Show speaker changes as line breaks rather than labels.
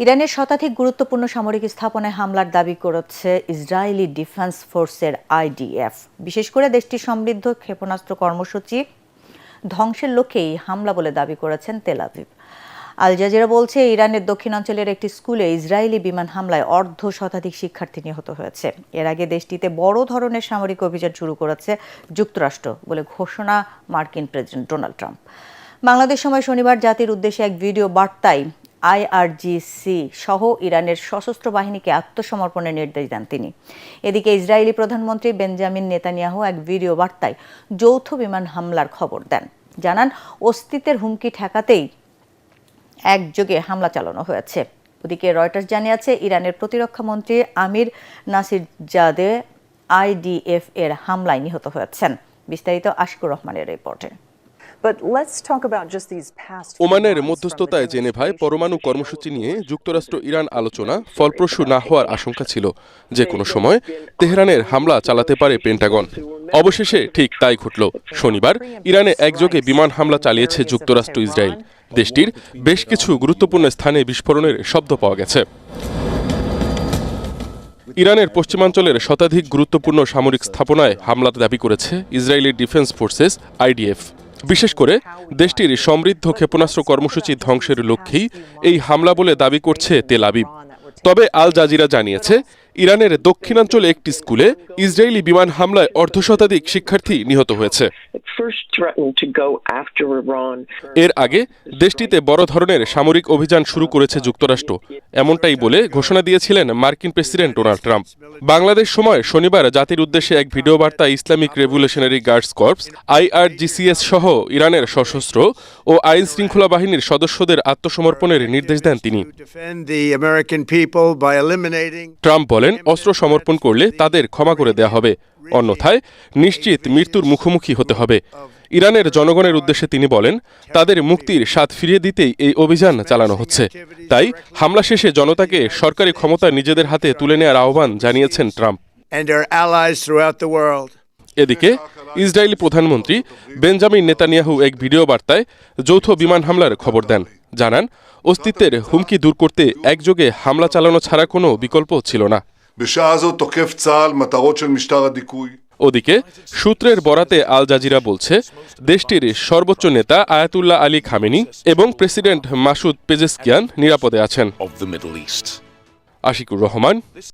ইরানের শতাধিক গুরুত্বপূর্ণ সামরিক স্থাপনায় হামলার দাবি করেছে ইসরায়েলি ডিফেন্স ফোর্সের আইডিএফ। বিশেষ করে দেশটির সমৃদ্ধ ক্ষেপণাস্ত্র কর্মসূচি ধ্বংসের লক্ষ্যেই হামলা বলে দাবি করেছেন তেল আভিভ। আল জাজিরা বলছে, ইরানের দক্ষিণাঞ্চলের একটি স্কুলে ইসরায়েলি বিমান হামলায় অর্ধশতাধিক শিক্ষার্থী নিহত হয়েছে। এর আগে দেশটিতে বড় ধরনের সামরিক অভিযান শুরু করেছে যুক্তরাষ্ট্র বলে ঘোষণা মার্কিন প্রেসিডেন্ট ডোনাল্ড ট্রাম্প। বাংলাদেশ সময় শনিবার জাতির উদ্দেশ্যে এক ভিডিও বার্তায় আইআরজিসি সহ ইরানের সশস্ত্র বাহিনীকে আত্মসমর্পণের নির্দেশ দেন তিনি। এদিকে ইসরায়েলি প্রধানমন্ত্রী বেঞ্জামিন নেতানিয়াহু এক ভিডিও বার্তায় যৌথ বিমান হামলার খবর দেন। জানান, অস্তিত্বের হুমকি ঠেকাতেই একযোগে হামলা চালানো হয়েছে। ওদিকে রয়টার্স জানিয়েছে, ইরানের প্রতিরক্ষা মন্ত্রী আমির নাসিরজাদে আইডিএফ এর হামলায় নিহত হয়েছেন। বিস্তারিত আশিকুর রহমানের রিপোর্টে।
ওমানের মধ্যস্থতায় জেনেভায় পরমাণু কর্মসূচি নিয়ে যুক্তরাষ্ট্র ইরান আলোচনা ফলপ্রসূ না হওয়ার আশঙ্কা ছিল। যে কোনো সময় তেহরানের হামলা চালাতে পারে পেন্টাগন। অবশেষে ঠিক তাই ঘটল। শনিবার ইরানে একযোগে বিমান হামলা চালিয়েছে যুক্তরাষ্ট্র ইসরায়েল। দেশটির বেশ কিছু গুরুত্বপূর্ণ স্থানে বিস্ফোরণের শব্দ পাওয়া গেছে। ইরানের পশ্চিমাঞ্চলের শতাধিক গুরুত্বপূর্ণ সামরিক স্থাপনায় হামলার দাবি করেছে ইসরায়েলি ডিফেন্স ফোর্সেস আইডিএফ। বিশেষ করে দেশটির সমৃদ্ধ ক্ষেপণাস্ত্র কর্মসূচি ধ্বংসের লক্ষ্যেই এই হামলা বলে দাবি করছে তেল আভিভ। তবে আল জাজিরা জানিয়েছে, ইরানের দক্ষিণাঞ্চলে একটি স্কুলে ইসরায়েলি বিমান হামলায় অর্ধশতাধিক শিক্ষার্থী নিহত হয়েছে। এর আগে দেশটিতে বড় ধরনের সামরিক অভিযান শুরু করেছে যুক্তরাষ্ট্র, এমনটাই বলে ঘোষণা দিয়েছিলেন মার্কিন প্রেসিডেন্ট ডোনাল্ড ট্রাম্প। বাংলাদেশ সময় শনিবার জাতির উদ্দেশ্যে এক ভিডিও বার্তায় ইসলামিক রেভলিউশনারি গার্ডস কর্পস আইআরজিসিএস সহ ইরানের সশস্ত্র ও আইন শৃঙ্খলা বাহিনীর সদস্যদের আত্মসমর্পণের নির্দেশ দেন তিনি। ট্রাম্প বলেন, অস্ত্র সমর্পণ করলে তাদের ক্ষমা করে দেয়া হবে, অন্যথায় নিশ্চিত মৃত্যুর মুখোমুখি হতে হবে। ইরানের জনগণের উদ্দেশ্যে তিনি বলেন, তাদের মুক্তির স্বাদ ফিরিয়ে দিতেই এই অভিযান চালানো হচ্ছে। তাই হামলা শেষে জনতাকে সরকারি ক্ষমতা নিজেদের হাতে তুলে নেওয়ার আহ্বান জানিয়েছেন ট্রাম্প। এদিকে ইসরায়েলি প্রধানমন্ত্রী বেঞ্জামিন নেতানিয়াহু এক ভিডিও বার্তায় যৌথ বিমান হামলার খবর দেন। জানান, অস্তিত্বের হুমকি দূর করতে একযোগে হামলা চালানো ছাড়া কোনো বিকল্প ছিল না। ওদিকে সূত্রের বরাতে আল জাজিরা বলছে, দেশটির সর্বোচ্চ নেতা আয়াতুল্লাহ আলী খামেনি এবং প্রেসিডেন্ট মাসুদ পেজেশকিয়ান নিরাপদে আছেন। আশিকুর রহমান।